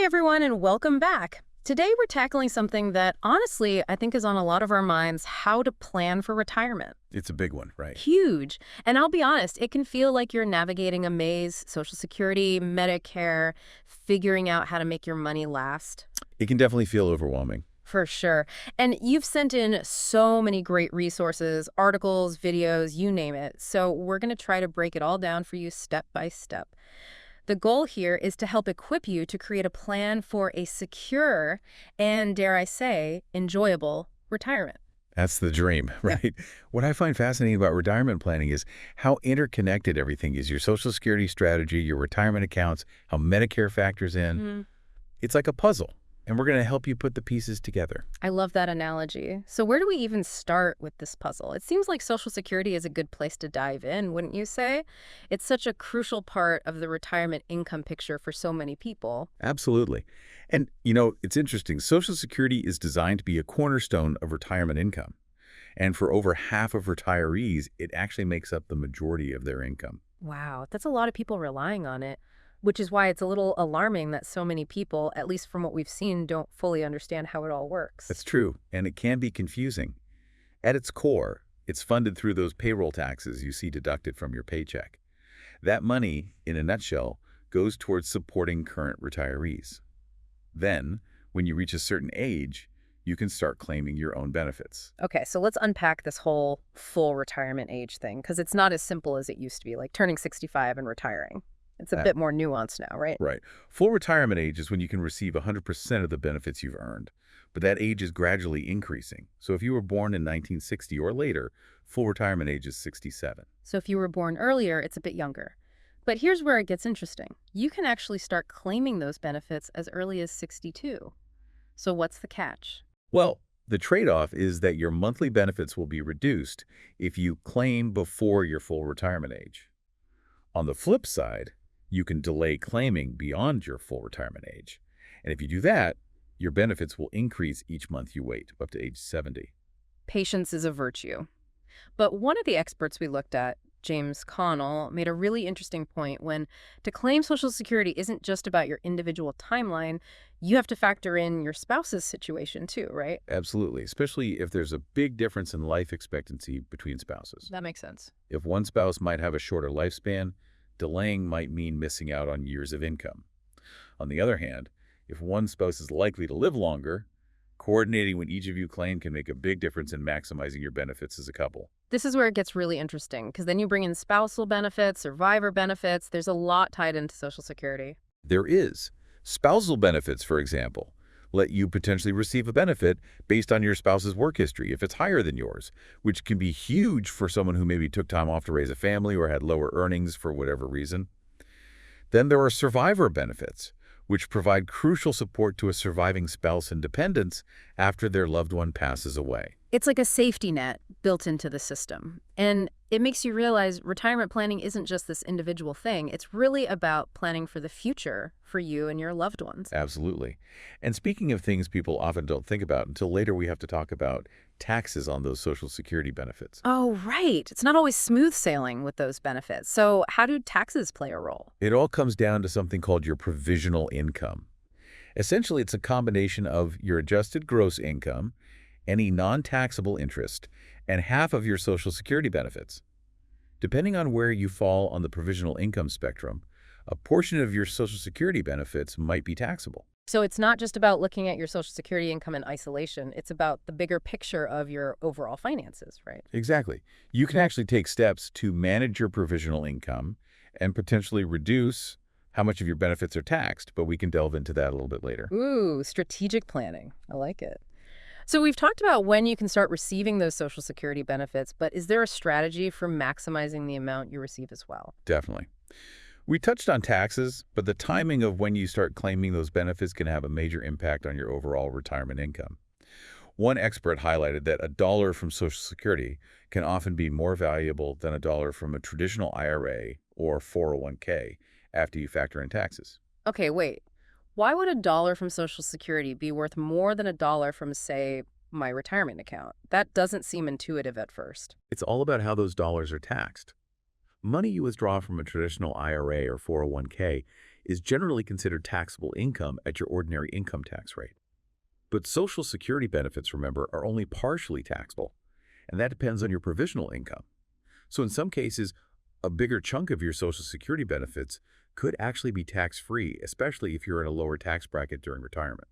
everyone, and welcome back. Today we're tackling something that, honestly, I think is on a lot of our minds: how to plan for retirement. It's a big one, right? Huge. And I'll be honest, it can feel like you're navigating a maze: Social Security, Medicare, figuring out how to make your money last. It can definitely feel overwhelming. For sure. And you've sent in so many great resources, articles, videos, you name it. So we're going to try to break it all down for you step by step. The goal here is to help equip you to create a plan for a secure and, dare I say, enjoyable retirement. That's the dream, Yeah. right? What I find fascinating about retirement planning is how interconnected everything is. Your Social Security strategy, your retirement accounts, how Medicare factors in. It's like a puzzle, and we're going to help you put the pieces together. I love that analogy. So where do we even start with this puzzle? It seems like Social Security is a good place to dive in, wouldn't you say? It's such a crucial part of the retirement income picture for so many people. Absolutely. And, it's interesting. Social Security is designed to be a cornerstone of retirement income. And for over half of retirees, it actually makes up the majority of their income. Wow, that's a lot of people relying on it, which is why it's a little alarming that so many people, at least from what we've seen, don't fully understand how it all works. That's true, and it can be confusing. At its core, it's funded through those payroll taxes you see deducted from your paycheck. That money, in a nutshell, goes towards supporting current retirees. Then, when you reach a certain age, you can start claiming your own benefits. Okay, so let's unpack this whole full retirement age thing, because it's not as simple as it used to be, like turning 65 and retiring. It's a bit more nuanced now, right? Right. Full retirement age is when you can receive 100% of the benefits you've earned, but that age is gradually increasing. So if you were born in 1960 or later, full retirement age is 67. So if you were born earlier, it's a bit younger. But here's where it gets interesting. You can actually start claiming those benefits as early as 62. So what's the catch? Well, the trade-off is that your monthly benefits will be reduced if you claim before your full retirement age. On the flip side, you can delay claiming beyond your full retirement age. And if you do that, your benefits will increase each month you wait, up to age 70. Patience is a virtue. But one of the experts we looked at, James Connell, made a really interesting point when to claim Social Security isn't just about your individual timeline, you have to factor in your spouse's situation too, right? Absolutely, especially if there's a big difference in life expectancy between spouses. That makes sense. If one spouse might have a shorter lifespan, delaying might mean missing out on years of income. On the other hand, if one spouse is likely to live longer, coordinating when each of you claim can make a big difference in maximizing your benefits as a couple. This is where it gets really interesting, because then you bring in spousal benefits, survivor benefits. There's a lot tied into Social Security. There is. Spousal benefits, for example, let you potentially receive a benefit based on your spouse's work history if it's higher than yours, which can be huge for someone who maybe took time off to raise a family or had lower earnings for whatever reason. Then there are survivor benefits, which provide crucial support to a surviving spouse and dependents after their loved one passes away. It's like a safety net built into the system. And it makes you realize retirement planning isn't just this individual thing. It's really about planning for the future for you and your loved ones. Absolutely. And speaking of things people often don't think about until later, we have to talk about taxes on those Social Security benefits. Oh, right. It's not always smooth sailing with those benefits. So how do taxes play a role? It all comes down to something called your provisional income. Essentially, it's a combination of your adjusted gross income, any non-taxable interest, and half of your Social Security benefits. Depending on where you fall on the provisional income spectrum, a portion of your Social Security benefits might be taxable. So it's not just about looking at your Social Security income in isolation. It's about the bigger picture of your overall finances, right? Exactly. You can actually take steps to manage your provisional income and potentially reduce how much of your benefits are taxed, but we can delve into that a little bit later. Ooh, strategic planning. I like it. So we've talked about when you can start receiving those Social Security benefits, but is there a strategy for maximizing the amount you receive as well? Definitely. We touched on taxes, but the timing of when you start claiming those benefits can have a major impact on your overall retirement income. One expert highlighted that a dollar from Social Security can often be more valuable than a dollar from a traditional IRA or 401k after you factor in taxes. Okay, wait. Why would a dollar from Social Security be worth more than a dollar from, say, my retirement account? That doesn't seem intuitive at first. It's all about how those dollars are taxed. Money you withdraw from a traditional IRA or 401k is generally considered taxable income at your ordinary income tax rate. But Social Security benefits, remember, are only partially taxable, and that depends on your provisional income. So in some cases, a bigger chunk of your Social Security benefits could actually be tax-free, especially if you're in a lower tax bracket during retirement.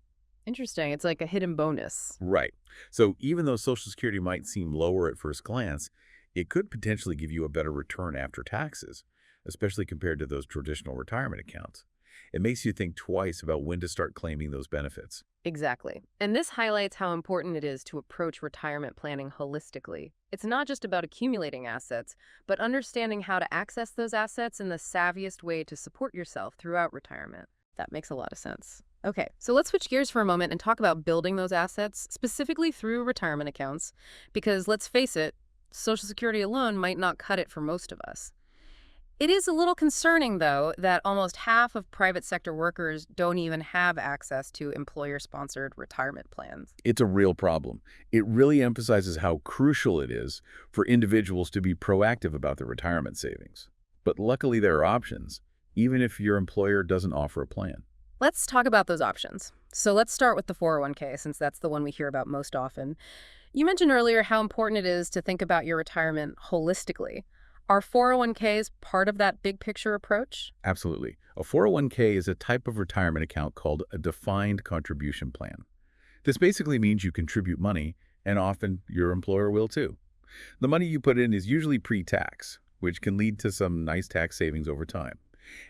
Interesting. It's like a hidden bonus. Right. So even though Social Security might seem lower at first glance, it could potentially give you a better return after taxes, especially compared to those traditional retirement accounts. It makes you think twice about when to start claiming those benefits. Exactly. And this highlights how important it is to approach retirement planning holistically. It's not just about accumulating assets, but understanding how to access those assets in the savviest way to support yourself throughout retirement. That makes a lot of sense. Okay, so let's switch gears for a moment and talk about building those assets, specifically through retirement accounts, because let's face it, Social Security alone might not cut it for most of us. It is a little concerning, though, that almost half of private sector workers don't even have access to employer-sponsored retirement plans. It's a real problem. It really emphasizes how crucial it is for individuals to be proactive about their retirement savings. But luckily, there are options, even if your employer doesn't offer a plan. Let's talk about those options. So let's start with the 401k, since that's the one we hear about most often. You mentioned earlier how important it is to think about your retirement holistically. Are 401ks part of that big picture approach? Absolutely. A 401k is a type of retirement account called a defined contribution plan. This basically means you contribute money, and often your employer will too. The money you put in is usually pre-tax, which can lead to some nice tax savings over time.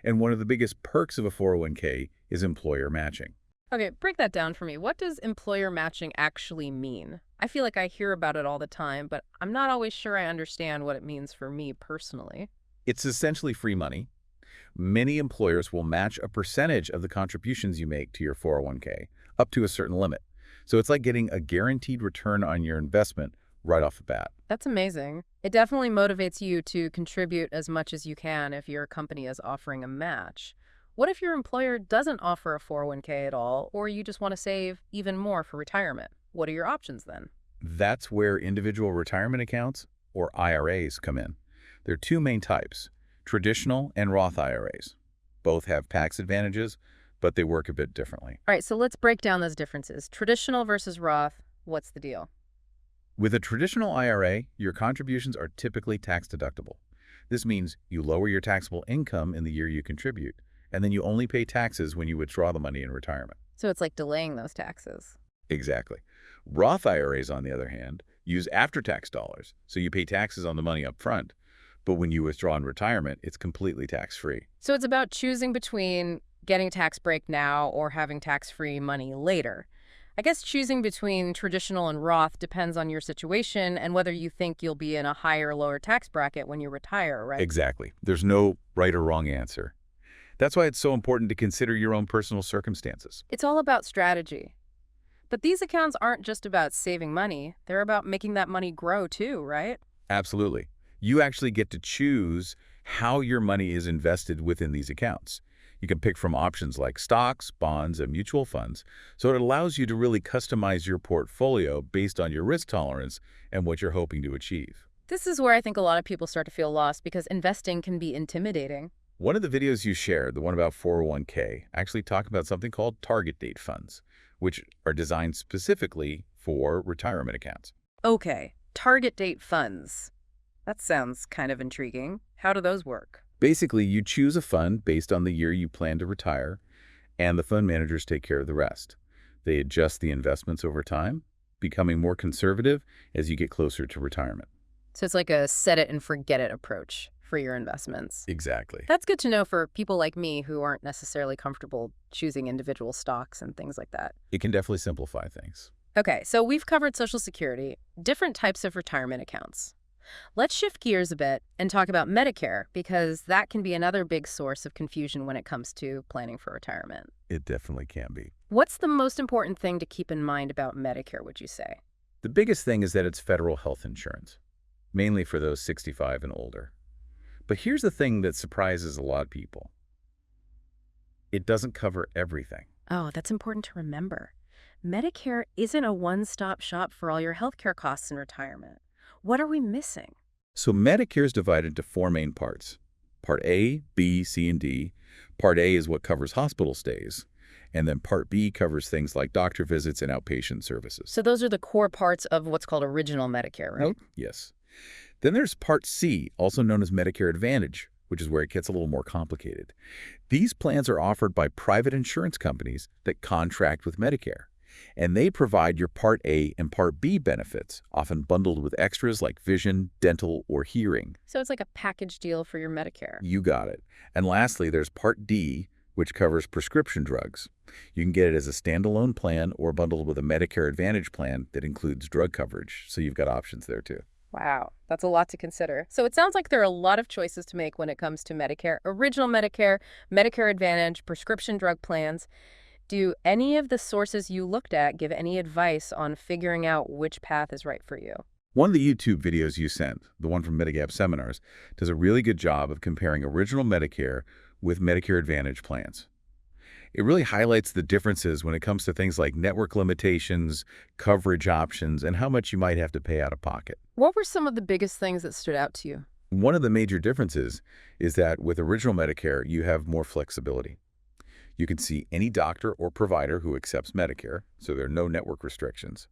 And one of the biggest perks of a 401k is employer matching. Okay, break that down for me. What does employer matching actually mean? I feel like I hear about it all the time, but I'm not always sure I understand what it means for me personally. It's essentially free money. Many employers will match a percentage of the contributions you make to your 401k, up to a certain limit. So it's like getting a guaranteed return on your investment right off the bat. That's amazing. It definitely motivates you to contribute as much as you can if your company is offering a match. What if your employer doesn't offer a 401k at all, or you just want to save even more for retirement? What are your options then? That's where individual retirement accounts, or IRAs, come in. There are two main types, traditional and Roth IRAs. Both have tax advantages, but they work a bit differently. All right, so let's break down those differences. Traditional versus Roth, what's the deal? With a traditional IRA, your contributions are typically tax deductible. This means you lower your taxable income in the year you contribute, and then you only pay taxes when you withdraw the money in retirement. So it's like delaying those taxes. Exactly. Roth IRAs, on the other hand, use after-tax dollars, so you pay taxes on the money up front. But when you withdraw in retirement, it's completely tax-free. So it's about choosing between getting a tax break now or having tax-free money later. I guess choosing between traditional and Roth depends on your situation and whether you think you'll be in a higher or lower tax bracket when you retire, right? Exactly. There's no right or wrong answer. That's why it's so important to consider your own personal circumstances. It's all about strategy. But these accounts aren't just about saving money. They're about making that money grow too, right? Absolutely. You actually get to choose how your money is invested within these accounts. You can pick from options like stocks, bonds, and mutual funds, so it allows you to really customize your portfolio based on your risk tolerance and what you're hoping to achieve. This is where I think a lot of people start to feel lost because investing can be intimidating. One of the videos you shared, the one about 401k, actually talked about something called target date funds, which are designed specifically for retirement accounts. Okay, target date funds. That sounds kind of intriguing. How do those work? Basically, you choose a fund based on the year you plan to retire, and the fund managers take care of the rest. They adjust the investments over time, becoming more conservative as you get closer to retirement. So it's like a set it and forget it approach for your investments. Exactly. That's good to know for people like me who aren't necessarily comfortable choosing individual stocks and things like that. It can definitely simplify things. Okay, so we've covered Social Security, different types of retirement accounts. Let's shift gears a bit and talk about Medicare, because that can be another big source of confusion when it comes to planning for retirement. It definitely can be. What's the most important thing to keep in mind about Medicare, would you say? The biggest thing is that it's federal health insurance, mainly for those 65 and older. But here's the thing that surprises a lot of people. It doesn't cover everything. Oh, that's important to remember. Medicare isn't a one-stop shop for all your healthcare costs in retirement. What are we missing? So Medicare is divided into four main parts. Part A, B, C, and D. Part A is what covers hospital stays, and then Part B covers things like doctor visits and outpatient services. So those are the core parts of what's called original Medicare, right? Yes. Then there's Part C, also known as Medicare Advantage, which is where it gets a little more complicated. These plans are offered by private insurance companies that contract with Medicare, and they provide your Part A and Part B benefits, often bundled with extras like vision, dental, or hearing. So it's like a package deal for your Medicare. You got it. And lastly, there's Part D, which covers prescription drugs. You can get it as a standalone plan or bundled with a Medicare Advantage plan that includes drug coverage, so you've got options there too. Wow, that's a lot to consider. So it sounds like there are a lot of choices to make when it comes to Medicare. Original Medicare, Medicare Advantage, prescription drug plans. Do any of the sources you looked at give any advice on figuring out which path is right for you? One of the YouTube videos you sent, the one from Medigap Seminars, does a really good job of comparing original Medicare with Medicare Advantage plans. It really highlights the differences when it comes to things like network limitations, coverage options, and how much you might have to pay out of pocket. What were some of the biggest things that stood out to you? One of the major differences is that with original Medicare, you have more flexibility. You can see any doctor or provider who accepts Medicare, so there are no network restrictions.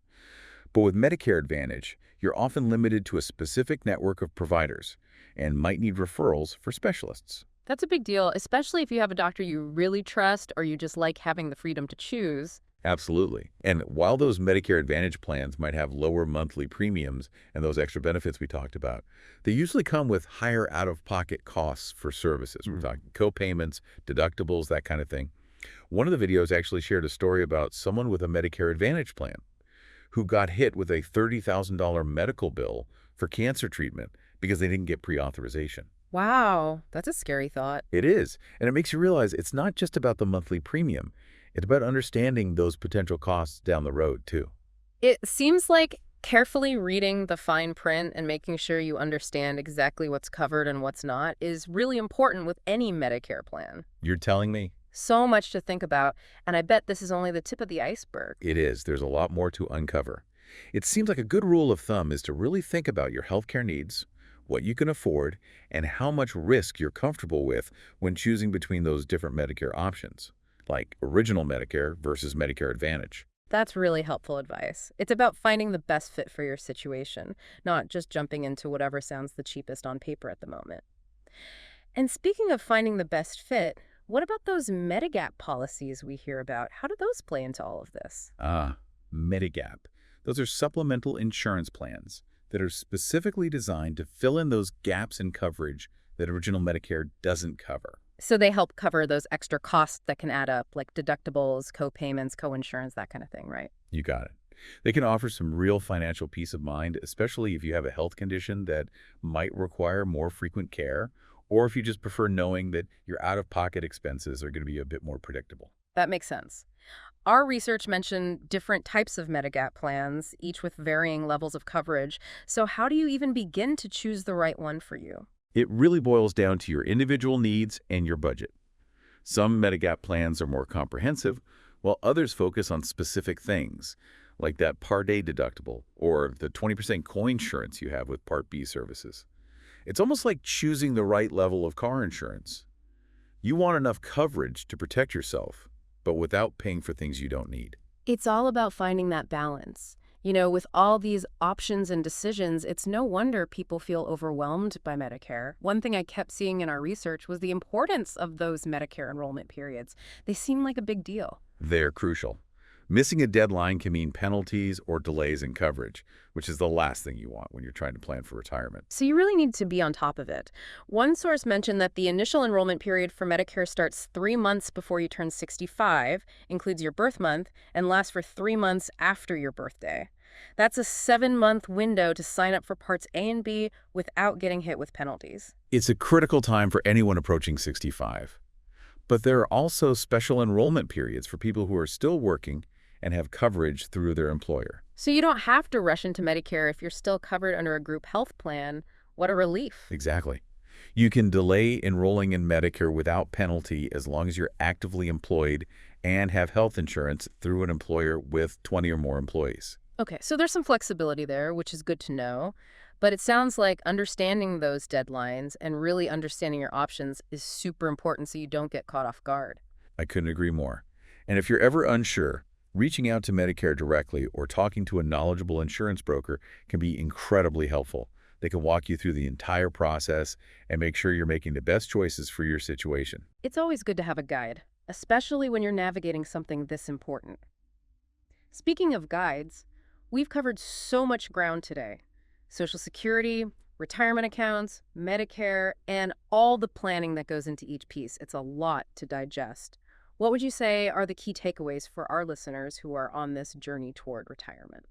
But with Medicare Advantage, you're often limited to a specific network of providers and might need referrals for specialists. That's a big deal, especially if you have a doctor you really trust or you just like having the freedom to choose. Absolutely. And while those Medicare Advantage plans might have lower monthly premiums and those extra benefits we talked about, they usually come with higher out-of-pocket costs for services. We're talking co-payments, deductibles, that kind of thing. One of the videos actually shared a story about someone with a Medicare Advantage plan who got hit with a $30,000 medical bill for cancer treatment because they didn't get pre-authorization. Wow, that's a scary thought. It is, and it makes you realize it's not just about the monthly premium. It's about understanding those potential costs down the road, too. It seems like carefully reading the fine print and making sure you understand exactly what's covered and what's not is really important with any Medicare plan. You're telling me? So much to think about, and I bet this is only the tip of the iceberg. It is. There's a lot more to uncover. It seems like a good rule of thumb is to really think about your healthcare needs, what you can afford, and how much risk you're comfortable with when choosing between those different Medicare options, like original Medicare versus Medicare Advantage. That's really helpful advice. It's about finding the best fit for your situation, not just jumping into whatever sounds the cheapest on paper at the moment. And speaking of finding the best fit, what about those Medigap policies we hear about? How do those play into all of this? Medigap. Those are supplemental insurance plans that are specifically designed to fill in those gaps in coverage that original Medicare doesn't cover. So they help cover those extra costs that can add up, like deductibles, co-payments, co-insurance, that kind of thing, right? You got it. They can offer some real financial peace of mind, especially if you have a health condition that might require more frequent care, or if you just prefer knowing that your out-of-pocket expenses are going to be a bit more predictable. That makes sense. Our research mentioned different types of Medigap plans, each with varying levels of coverage. So how do you even begin to choose the right one for you? It really boils down to your individual needs and your budget. Some Medigap plans are more comprehensive, while others focus on specific things, like that Part A deductible or the 20% co-insurance you have with Part B services. It's almost like choosing the right level of car insurance. You want enough coverage to protect yourself, but without paying for things you don't need. It's all about finding that balance. You know, with all these options and decisions, it's no wonder people feel overwhelmed by Medicare. One thing I kept seeing in our research was the importance of those Medicare enrollment periods. They seem like a big deal. They're crucial. Missing a deadline can mean penalties or delays in coverage, which is the last thing you want when you're trying to plan for retirement. So you really need to be on top of it. One source mentioned that the initial enrollment period for Medicare starts 3 months before you turn 65, includes your birth month, and lasts for 3 months after your birthday. That's a 7-month window to sign up for Parts A and B without getting hit with penalties. It's a critical time for anyone approaching 65. But there are also special enrollment periods for people who are still working and have coverage through their employer. So you don't have to rush into Medicare if you're still covered under a group health plan. What a relief. Exactly. You can delay enrolling in Medicare without penalty as long as you're actively employed and have health insurance through an employer with 20 or more employees. Okay, so there's some flexibility there, which is good to know. But it sounds like understanding those deadlines and really understanding your options is super important so you don't get caught off guard. I couldn't agree more. And if you're ever unsure, reaching out to Medicare directly or talking to a knowledgeable insurance broker can be incredibly helpful. They can walk you through the entire process and make sure you're making the best choices for your situation. It's always good to have a guide, especially when you're navigating something this important. Speaking of guides, we've covered so much ground today. Social Security, retirement accounts, Medicare, and all the planning that goes into each piece. It's a lot to digest. What would you say are the key takeaways for our listeners who are on this journey toward retirement?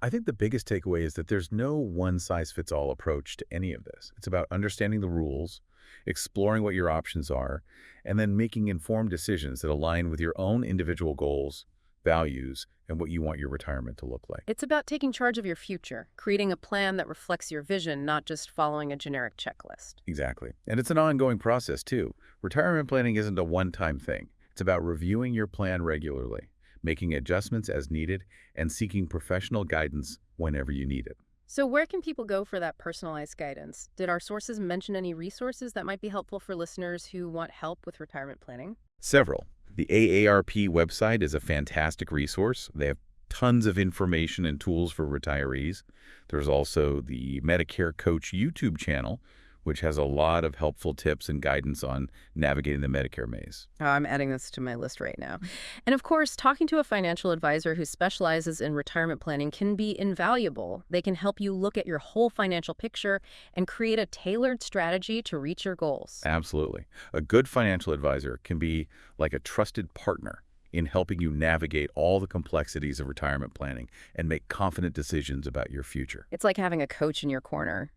I think the biggest takeaway is that there's no one-size-fits-all approach to any of this. It's about understanding the rules, exploring what your options are, and then making informed decisions that align with your own individual goals, values, and what you want your retirement to look like. It's about taking charge of your future, creating a plan that reflects your vision, not just following a generic checklist. Exactly. And it's an ongoing process, too. Retirement planning isn't a one-time thing. It's about reviewing your plan regularly, making adjustments as needed, and seeking professional guidance whenever you need it. So where can people go for that personalized guidance? Did our sources mention any resources that might be helpful for listeners who want help with retirement planning? Several. The AARP website is a fantastic resource. They have tons of information and tools for retirees. There's also the Medicare Coach YouTube channel, which has a lot of helpful tips and guidance on navigating the Medicare maze. Oh, I'm adding this to my list right now. And of course, talking to a financial advisor who specializes in retirement planning can be invaluable. They can help you look at your whole financial picture and create a tailored strategy to reach your goals. Absolutely. A good financial advisor can be like a trusted partner in helping you navigate all the complexities of retirement planning and make confident decisions about your future. It's like having a coach in your corner.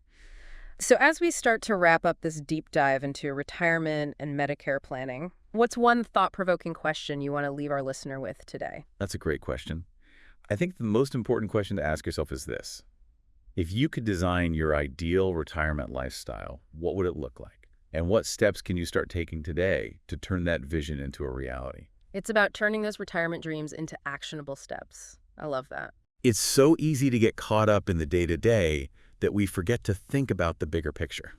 So as we start to wrap up this deep dive into retirement and Medicare planning, what's one thought-provoking question you want to leave our listener with today? That's a great question. I think the most important question to ask yourself is this. If you could design your ideal retirement lifestyle, what would it look like? And what steps can you start taking today to turn that vision into a reality? It's about turning those retirement dreams into actionable steps. I love that. It's so easy to get caught up in the day-to-day that we forget to think about the bigger picture.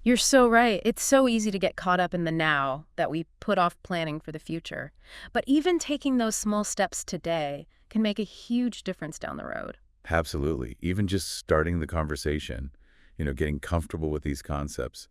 You're so right. It's so easy to get caught up in the now that we put off planning for the future. But even taking those small steps today can make a huge difference down the road. Absolutely. Even just starting the conversation, getting comfortable with these concepts,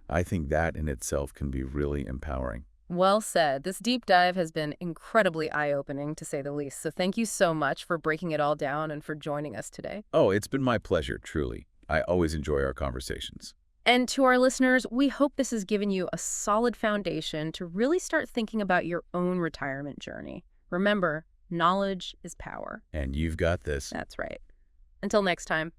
I think that in itself can be really empowering. Well said. This deep dive has been incredibly eye-opening, to say the least. So thank you so much for breaking it all down and for joining us today. Oh, it's been my pleasure, truly. I always enjoy our conversations. And to our listeners, we hope this has given you a solid foundation to really start thinking about your own retirement journey. Remember, knowledge is power. And you've got this. That's right. Until next time.